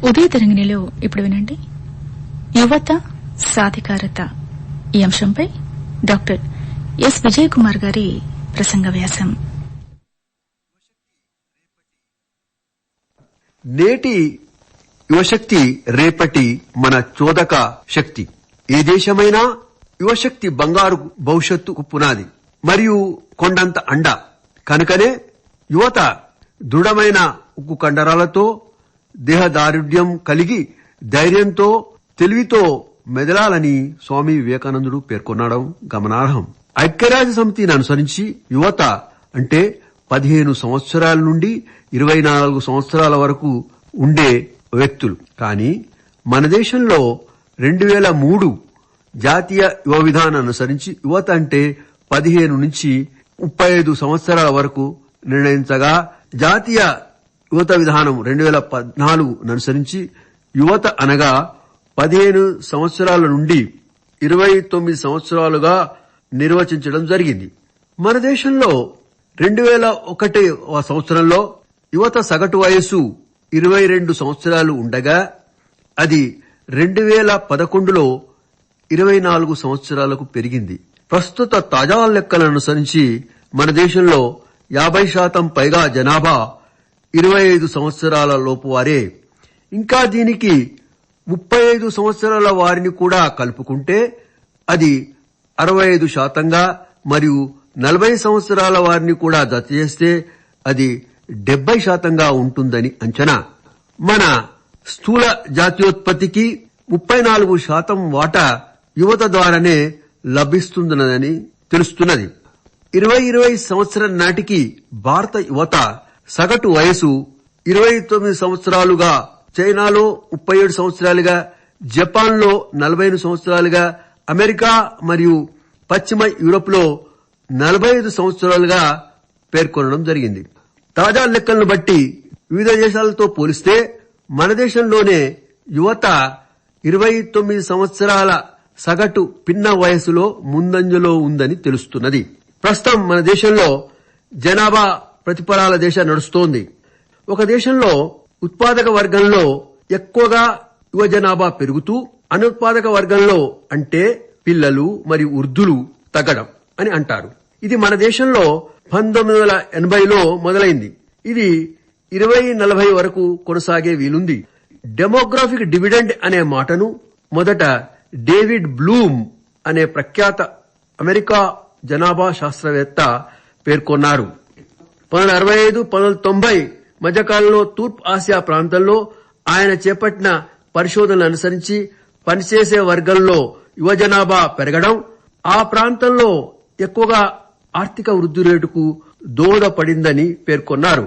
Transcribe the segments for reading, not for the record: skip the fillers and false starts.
ఉదయ తరంగిణిలో ఇప్పుడు వినండి, యువత సాధికారత ఈ అంశంపై డాక్టర్ ఎస్ విజయ్ కుమార్ గారి ప్రసంగ వ్యాసం. నేటి యువశక్తి రేపటి మన చోదక శక్తి. ఏ దేశమైనా యువశక్తి బంగారు భవిష్యత్తుకు పునాది మరియు కొండంత అండ. కనుకనే యువత దృఢమైన ఉక్కు కండరాలతో, దేహదారుఢ్యం కలిగి, ధైర్యంతో, తెలివితో మెదలాలని స్వామి వివేకానందుడు పేర్కొనడం గమనార్హం. ఐక్యరాజ్య సమితిని అనుసరించి యువత అంటే 15 సంవత్సరాల నుండి 24 సంవత్సరాల వరకు ఉండే వ్యక్తులు. కానీ మన దేశంలో 2003 జాతీయ యువ విధానం అనుసరించి యువత అంటే 15 నుంచి 35 సంవత్సరాల వరకు నిర్ణయించగా, జాతీయ యువత విధానం 2014 అనుసరించి యువత అనగా 15 సంవత్సరాల నుండి 29 సంవత్సరాలుగా నిర్వచించడం జరిగింది. మన దేశంలో 2001 సంవత్సరంలో యువత సగటు వయస్సు 22 సంవత్సరాలు ఉండగా, అది 2011లో 24 సంవత్సరాలకు పెరిగింది. ప్రస్తుత తాజా లెక్కలను అనుసరించి మన దేశంలో 50% పైగా జనాభా 25 సంవత్సరాల లోపు వారే. ఇంకా దీనికి 35 సంవత్సరాల వారిని కూడా కలుపుకుంటే అది 65%గా, మరియు 40 సంవత్సరాల వారిని కూడా జత చేస్తే అది 70%గా ఉంటుందని అంచనా. మన స్థూల జాతీయోత్పత్తికి 34% వాటా యువత ద్వారానే లభిస్తుందని తెలుస్తున్నది. 2020 సంవత్సరం నాటికి భారత యువత సగటు వయసు 29 సంవత్సరాలుగా, చైనాలో 37 సంవత్సరాలుగా, జపాన్లో 45 సంవత్సరాలుగా, అమెరికా మరియు పశ్చిమ యూరోప్లో 45 సంవత్సరాలుగా పేర్కొనడం జరిగింది. తాజా లెక్కలను బట్టి వివిధ దేశాలతో పోలిస్తే మన దేశంలోనే యువత 29 సంవత్సరాల సగటు పిన్న వయసులో ముందంజలో ఉందని తెలుస్తున్నది. ప్రస్తుతం మన దేశంలో జనాభా ప్రతిఫలాల దేశ నడుస్తోంది. ఒక దేశంలో ఉత్పాదక వర్గంలో ఎక్కువగా యువ జనాభా పెరుగుతూ, అనుత్పాదక వర్గంలో అంటే పిల్లలు మరియు వృద్ధులు తగ్గడం అని అంటారు. ఇది మన దేశంలో 1980లో మొదలైంది. ఇది 2040 వరకు కొనసాగే వీలుంది. డెమోగ్రాఫిక్ డివిడెండ్ అనే మాటను మొదట డేవిడ్ బ్లూమ్ అనే ప్రఖ్యాత అమెరికా జనాభా శాస్త్రవేత్త పేర్కొన్నారు. 1965-1990 మధ్యకాలంలో తూర్పు ఆసియా ప్రాంతంలో ఆయన చేపట్టిన పరిశోధనలు అనుసరించి పనిచేసే వర్గంలో యువ జనాభా పెరగడం ఆ ప్రాంతంలో ఎక్కువగా ఆర్థిక వృద్ధి రేటుకు దోహదపడిందని పేర్కొన్నారు.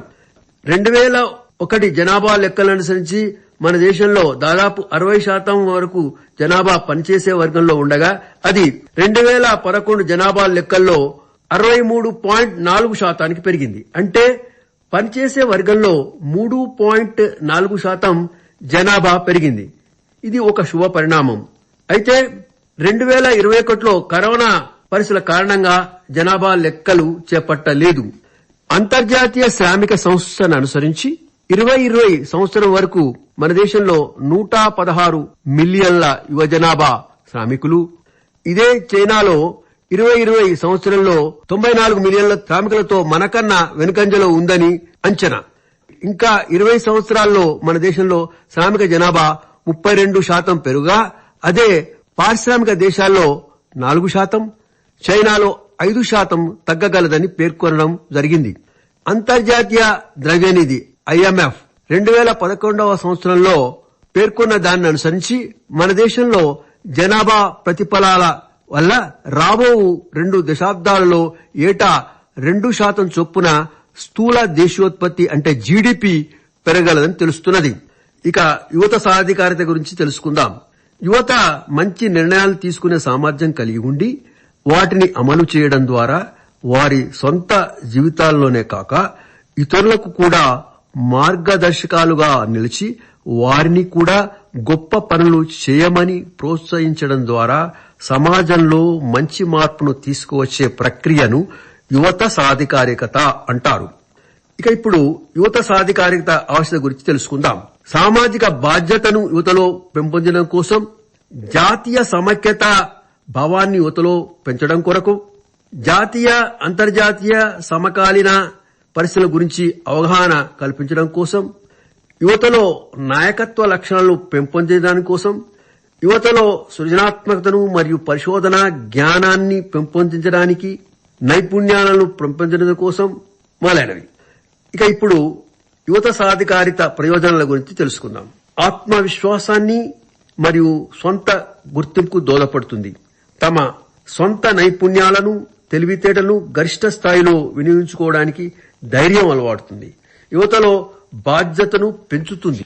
2001 జనాభా లెక్కలను అనుసరించి మన దేశంలో దాదాపు 60% వరకు జనాభా పనిచేసే వర్గంలో ఉండగా, అది 2011 జనాభా లెక్కల్లో 63.4% పెరిగింది. అంటే పనిచేసే వర్గంలో 3.4% జనాభా పెరిగింది. ఇది ఒక శుభ పరిణామం. అయితే 2021లో కరోనా పరిస్థితుల కారణంగా జనాభా లెక్కలు చేపట్టలేదు. అంతర్జాతీయ శ్రామిక సంస్థను అనుసరించి 2020 సంవత్సరం వరకు మన దేశంలో 116 మిలియన్ల యువ జనాభా శ్రామికులు. ఇదే చైనాలో 2020 సంవత్సరంలో 94 మిలియన్ల శ్రామికులతో మనకన్నా వెనుకంజలో ఉందని అంచనా. ఇంకా 20 సంవత్సరాల్లో మన దేశంలో శ్రామిక జనాభా 32% పెరుగా, అదే పారిశ్రామిక దేశాల్లో 4%, చైనాలో 5% తగ్గగలదని పేర్కొనడం జరిగింది. అంతర్జాతీయ ద్రవ్యనిధి IMF 2011వ సంవత్సరంలో పేర్కొన్న దాన్ని అనుసరించి మన దేశంలో జనాభా ప్రతిఫలాల వల్ల రాబో 2 దశాబ్దాలలో ఏటా 2% చొప్పున స్థూల దేశీయోత్పత్తి అంటే GDP పెరగలదని తెలుస్తున్నది. ఇక యువత సాధికారత గురించి తెలుసుకుందాం. యువత మంచి నిర్ణయాలు తీసుకునే సామర్థ్యం కలిగి ఉండి వాటిని అమలు చేయడం ద్వారా వారి సొంత జీవితాల్లోనే కాక ఇతరులకు కూడా మార్గదర్శకాలుగా నిలిచి వారిని కూడా గొప్ప పనులు చేయమని ప్రోత్సహించడం ద్వారా సమాజంలో మంచి మార్పును తీసుకువచ్చే ప్రక్రియను యువత సాధికారికత అంటారు. ఇక ఇప్పుడు యువత సాధికారికత ఆవశ్యకత గురించి తెలుసుకుందాం. సామాజిక బాధ్యతను యువతలో పెంపొందడం కోసం, జాతీయ సమైక్యత భావాన్ని యువతలో పెంచడం కొరకు, జాతీయ అంతర్జాతీయ సమకాలీన పరిస్థితుల గురించి అవగాహన కల్పించడం కోసం, యువతలో నాయకత్వ లక్షణాలను పెంపొందించడానికి కోసం, యువతలో సృజనాత్మకతను మరియు పరిశోధన జ్ఞానాన్ని పెంపొందించడానికి, నైపుణ్యాలను పెంపొందించడం కోసం మొదలైనవి. ఇక ఇప్పుడు యువత సాధికారిత ప్రయోజనాల గురించి తెలుసుకుందాం. ఆత్మవిశ్వాసాన్ని మరియు సొంత గుర్తింపుకు దోహదపడుతుంది. తమ సొంత నైపుణ్యాలను, తెలివితేటలను గరిష్ట స్థాయిలో వినియోగించుకోవడానికి ధైర్యం అలవాడుతుంది. యువతలో బాధ్యతను పెంచుతుంది.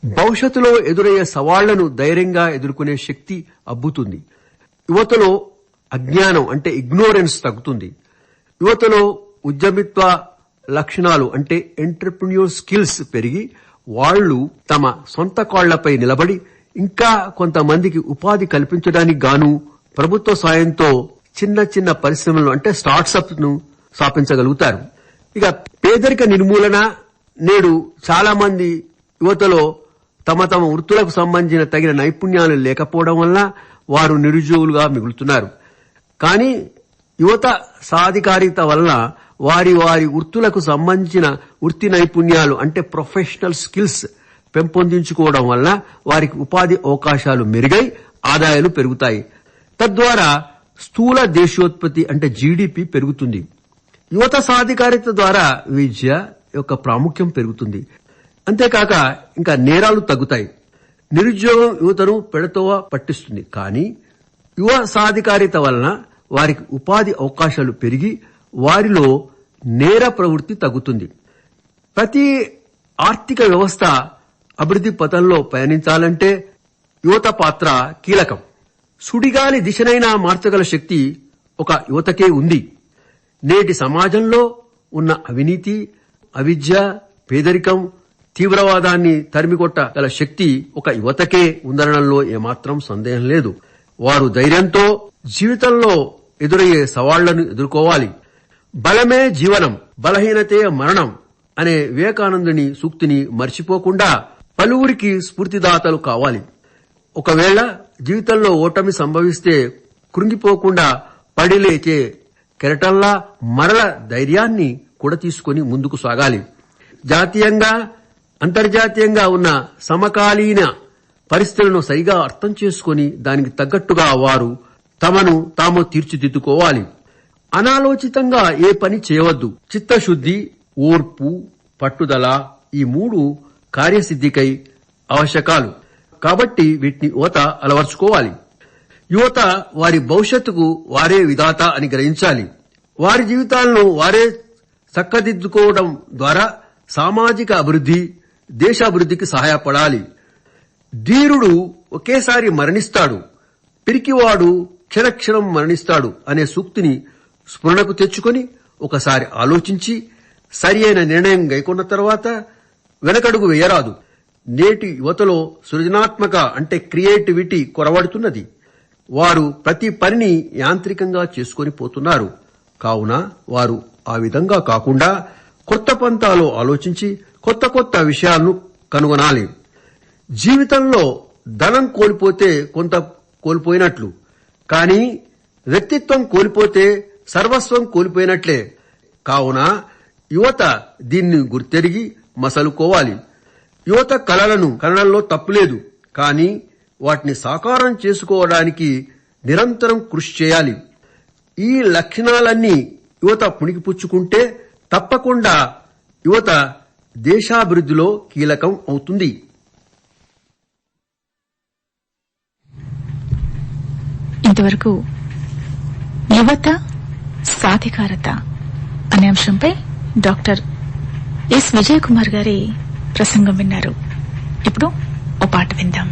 భవిష్యత్తులో ఎదురయ్యే సవాళ్లను ధైర్యంగా ఎదుర్కొనే శక్తి అబ్బుతుంది. యువతలో అజ్ఞానం అంటే ఇగ్నోరెన్స్ తగ్గుతుంది. యువతలో ఉద్యమిత్వ లక్షణాలు అంటే ఎంటర్‌ప్రెన్యూర్ స్కిల్స్ పెరిగి వాళ్లు తమ సొంత కాళ్లపై నిలబడి ఇంకా కొంతమందికి ఉపాధి కల్పించడానికి గాను ప్రభుత్వ సాయంతో చిన్న చిన్న పరిశ్రమలు అంటే స్టార్ట్అప్స్ ను స్థాపించగలుగుతారు. ఇక పేదరిక నిర్మూలన. నేడు చాలా మంది యువతలో తమ తమ వృత్తులకు సంబంధించిన తగిన నైపుణ్యాలు లేకపోవడం వల్ల వారు నిరుద్యోగులుగా మిగులుతున్నారు. కానీ యువత సాధికారిత వల్ల వారి వారి వృత్తులకు సంబంధించిన వృత్తి నైపుణ్యాలు అంటే ప్రొఫెషనల్ స్కిల్స్ పెంపొందించుకోవడం వల్ల వారికి ఉపాధి అవకాశాలు మెరుగై ఆదాయాలు పెరుగుతాయి. తద్వారా స్థూల దేశోత్పత్తి అంటే జీడీపీ పెరుగుతుంది. యువత సాధికారిత ద్వారా విద్య యొక్క ప్రాముఖ్యం పెరుగుతుంది. అంతేకాక ఇంకా నేరాలు తగ్గుతాయి. నిరుద్యోగం యువతను పెడతోవ పట్టిస్తుంది. కానీ యువ సాధికారిత వలన వారికి ఉపాధి అవకాశాలు పెరిగి వారిలో నేర ప్రవృత్తి తగ్గుతుంది. ప్రతి ఆర్థిక వ్యవస్థ అభివృద్ధి పథంలో పయనించాలంటే యువత పాత్ర కీలకం. సుడిగాలి దిశనైనా మార్చగల శక్తి ఒక యువతకే ఉంది. నేటి సమాజంలో ఉన్న అవినీతి, అవిద్య, పేదరికం, తీవ్రవాదాన్ని తరిమికొట్టగల శక్తి ఒక యువతకే ఉందనడంలో ఏమాత్రం సందేహం లేదు. వారు ధైర్యంతో జీవితంలో ఎదురయ్యే సవాళ్లను ఎదుర్కోవాలి. బలమే జీవనం, బలహీనతే మరణం అనే వివేకానందుని సూక్తిని మర్చిపోకుండా పలువురికి స్ఫూర్తిదాతలు కావాలి. ఒకవేళ జీవితంలో ఓటమి సంభవిస్తే కృంగిపోకుండా పడిలేచే కెరటంలా మరల ధైర్యాన్ని కూడా తీసుకుని ముందుకు సాగాలి. జాతీయంగా అంతర్జాతీయంగా ఉన్న సమకాలీన పరిస్థితులను సరిగా అర్థం చేసుకుని దానికి తగ్గట్టుగా వారు తమను తాము తీర్చిదిద్దుకోవాలి. అనాలోచితంగా ఏ పని చేయవద్దు. చిత్తశుద్ధి, ఓర్పు, పట్టుదల ఈ మూడు కార్యసిద్ధికై ఆవశ్యకాలు. కాబట్టి వీటిని యువత అలవర్చుకోవాలి. యువత వారి భవిష్యత్తుకు వారే విధాత అని గ్రహించాలి. వారి జీవితాలను వారే చక్కదిద్దుకోవడం ద్వారా సామాజిక అభివృద్ధి, దేశాభివృద్ధికి సహాయపడాలి. ధీరుడు ఒకేసారి మరణిస్తాడు, పిరికివాడు క్షణక్షణం మరణిస్తాడు అనే సూక్తిని స్మరణకు తెచ్చుకొని ఒకసారి ఆలోచించి సరి అయిన నిర్ణయం గైకొన్న తర్వాత వెనకడుగు వేయరాదు. నేటి యువతలో సృజనాత్మక అంటే క్రియేటివిటీ కొరవడుతున్నది. వారు ప్రతి పనిని యాంత్రికంగా చేసుకొని పోతున్నారు. కావున వారు ఆ విధంగా కాకుండా కొత్త పంతాలో ఆలోచించి కొత్త కొత్త విషయాలను కనుగొనాలి. జీవితంలో ధనం కోల్పోతే కొంత కోల్పోయినట్లు, కానీ వ్యక్తిత్వం కోల్పోతే సర్వస్వం కోల్పోయినట్లే. కావున యువత దీన్ని గుర్తెరిగి మసలుకోవాలి. యువత కలలను కనడంలో తప్పులేదు, కానీ వాటిని సాకారం చేసుకోవడానికి నిరంతరం కృషి చేయాలి. ఈ లక్షణాలన్నీ యువత పుణికిపుచ్చుకుంటే తప్పకుండా యువత దేశాభివృద్ధిలో కీలకం అవుతుంది. ఇంతవరకు యువత సాధికారత అనే అంశంపై డాక్టర్ ఎస్ విజయ్ కుమార్ గారి ప్రసంగం విన్నారు. ఇప్పుడు ఓ పాట విందాం.